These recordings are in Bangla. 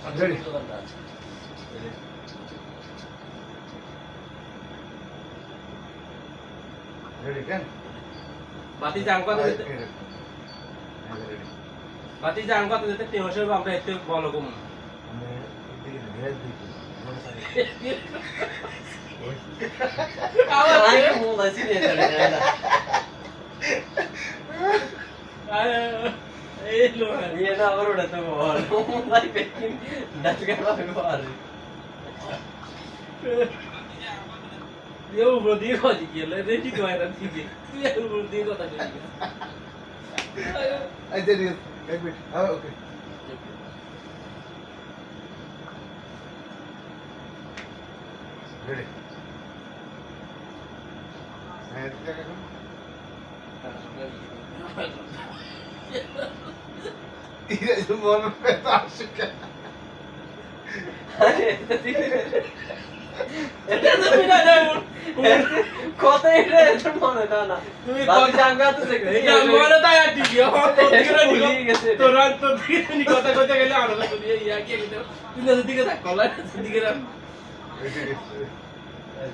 রেডি রেডি কেন বাতি জাং কত দিতে বাতি জাং কত দিতে তে হইছে আমরা এতে বল কম আমি এদিকে ভেজ দিই আরে বলছি রে এই লো ये ना और उड़ता है बॉल भाई लेकिन डर गया बॉल ये ऊपर दिए को दिए ले रेडी को आया दिए ये ऊपर दिए को दिए এই যে এক মিনিট হ্যাঁ ওকে রেডি হ্যাঁ এটা কেন ইরে মন মে তো আসুকে अरे तो ठीक है এটা তো বিনা নাই কত এটা এত মনে না না তুমি বাকি জায়গা তো দেখে এটা মনে তাই আর দিও তো দিকে ভুলিয়ে গেছে। তোরা তো দিকে নি কথা কইতে গেলে আর লাগো দিয়ে ইয়া কি কিন্তু তুই না দিকে থাক কলা দিকে রাখ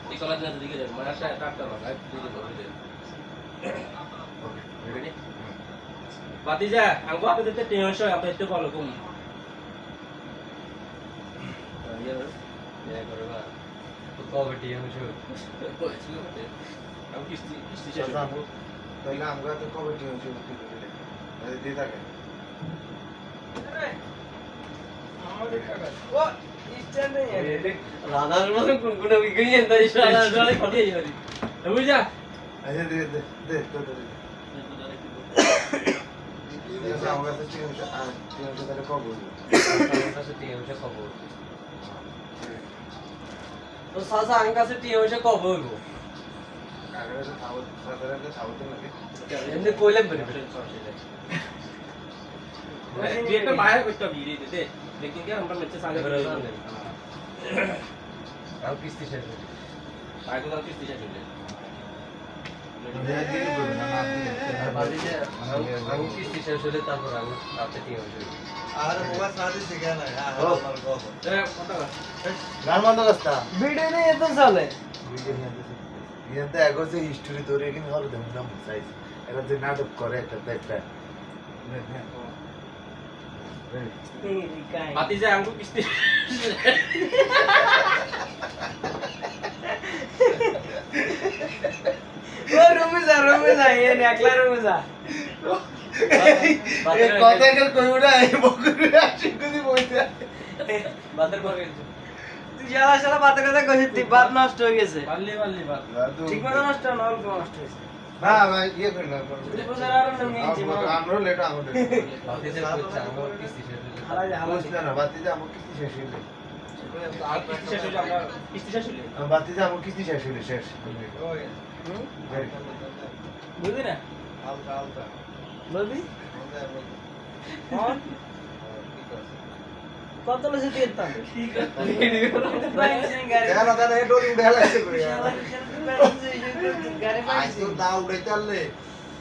এই কলা না দিকে রাখ মারা সাথে টাটা লাগা দিকে ধরে দে রেডি বাতি যা আঙ্গো আপনি দিতে টেনশন হয় আপনি এতে ভালো কম ये करो ना तो कबड्डी हम जो আমি কিস্তি কিস্তি শেষ আচ্ছা আমু তাহলে আমরা তো কবে টিম শুরু করতে তাহলে দিয়ে থাকে আমাদের টাকা वो इच्छा नहीं है राधा में कुनकुना भी गई है अंदर সারা इशारा সারা খালি যাই বুঝা আচ্ছা দে দে দে তো দে আচ্ছা আমরা তো টিম তাহলে কবে से टीम से खबर तो सासा अंका से टीम से खबर हो আগে তো খাওয়া সাধারণত খাওয়াতে লাগে এমনি কইলে বলি তুই একটা মায়ের কইতে ভিড়ে দে लेकिन क्या আমরা মেচে সাথে করে আর কিস্তি শেষ হয়ে আগে তো কিস্তি শেষ হইলে দিকে বলুন না আর বাদি যে আমি কিস্তি শেষ হলে তারপর আমি রাতে টিম হয়ে আর মোবাইল সাথে শিখা না হ্যাঁ ও। আমার গপ এ কত গান বন্ধ করতা ভিডিও নেই তো চলে ইয়াতে আগে যে হিস্টরি তোরে এখানে হল দেন না সাইজ এটা যে নাটক করে একটা টাইপটা বাতি যা আঙ্গু কিস্তি ও রুমে যা ये একলা রুমে যা এই কথা কেন কইউড়া এই বকুরে আসি কদি বইতে বাতের পরে তুই যারা সারা বাতের কথা কইছিস তুই বাত নষ্ট হয়ে গেছে পারলে পারলে বাত ঠিক মতো নষ্ট না অল্প নষ্ট হয়েছে না ভাই ইয়ে করি না আমরা লেট আমাদের বাতি যে কইছে আমার কিস্তি শেষ হয়ে হারাই হারাই না বাতি যে আমার কিস্তি শেষ হইলো আর কিস্তি শেষ হইলে আমরা কিস্তি শেষ হইলে বাতি যে আমার কিস্তি শেষ হইলো শেষ ওই বুঝলি না হালকা হালকা বলবি কি কত লসে দিয়ে দিতাম ঠিক আছে কেন দাদা এই ডোরি উড়ে লাগছে করে গাড়ি আজ তো না উড়াইতে পারলে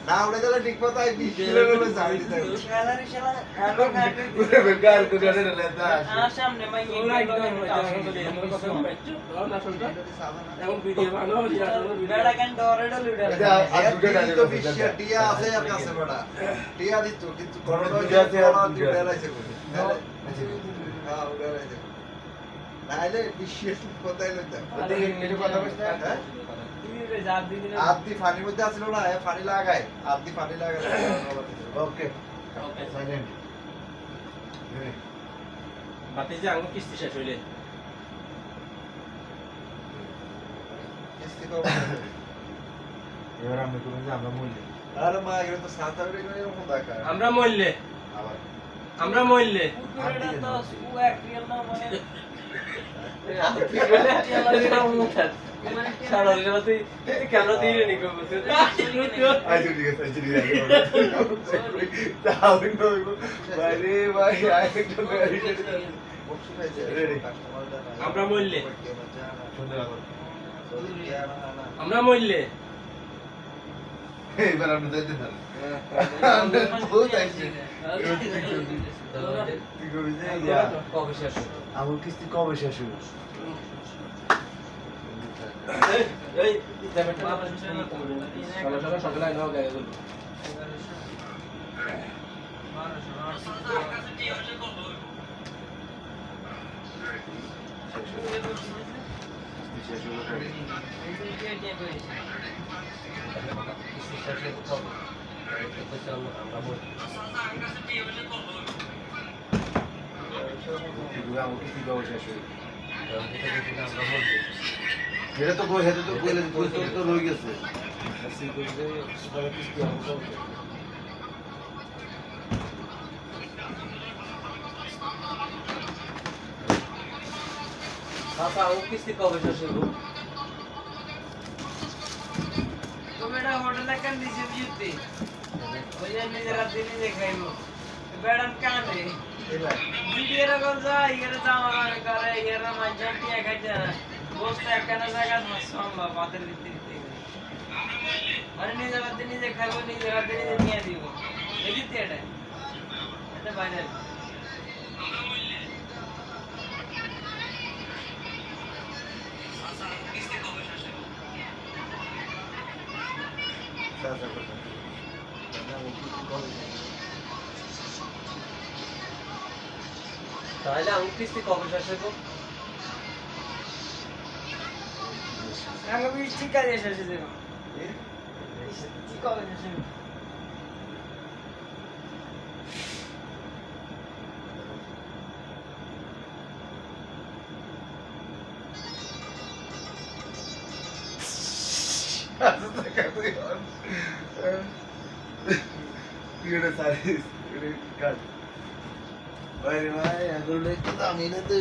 না উড়াইতে পারলে ঠিক মতো আই 20 কিলোমিটার যাই দিতে বেকার তো গাড়ি লেতা সামনে মাই ওরা একদম আমার কথা পাইছো না শুনতা এখন ভিডিও বানাও ইয়া বেড়া কেন ডরে লুডা টিয়া আছে আর কাছে বড়া টিয়া দিত কিন্তু করোনা করোনা যাতে আর উড়ে উড়ে লাগছে করে হ্যাঁ উড়ে লাগছে নাইলে বিশ্বের কোথায় লইতাম কথা বলছ না আদি পানির মধ্যে আছিল না পানি লাগায় আদি পানি লাগায় ওকে সাইলেন্ট বাতি যে আঙ্গু কিস্তি শেষ হইলে এবার আমরা কোন যে আমরা মূল্য আরে মা এগুলো তো সাত আট করে এরকম দেখা আমরা মরলে আবার আমরা মরলে ক্যামেরা দিয়ে নি করবো আইজু ঠিক আছে আইজু ঠিক আছে তাও নইবো বাইরে ভাই আইজু গাড়ি আমরা মরলে সুন্দর আবার আমরা মরলে এবার আপনি যাইতে পারেন কবে শেষ হবে? আমার কিস্তি কবে শেষ হইব এই পেমেন্ট সকালে সকালে সকালে আইনা গায়ে গেল শেষ হইব কবে? কিভাবে আমার কিস্তি কবে শেষ হইব এটা তো কই হেতে তো কইলে তো রয়ে গেছে কিস্তি আমার কবে বাবা ও কিস্তি কবে শেষ হইব? তুমি এটা হোটেলে কেন দিছি বিউটি ওই যে নিজেরা দিনে যে খাইবো বেড়ান কানে ভিডিওর কল যায় এরা জামা মানে করে এরা মাঝে টিয়া খাইতে বসতে একখানা জায়গা সম্ভব বাতের ভিতরে মানে নিজেরা দিনে যে খাইবো নিজেরা দিনে যে নিয়ে দিব দেখিতে এটা এটা বাইরে তাহলে আমি কিস্তি কবে শেষ হইব? আগে বৃষ্টি কাজে শেষে দেব বৃষ্টি কবে শেষে ভাই ভাই এখন একটু দামি না তো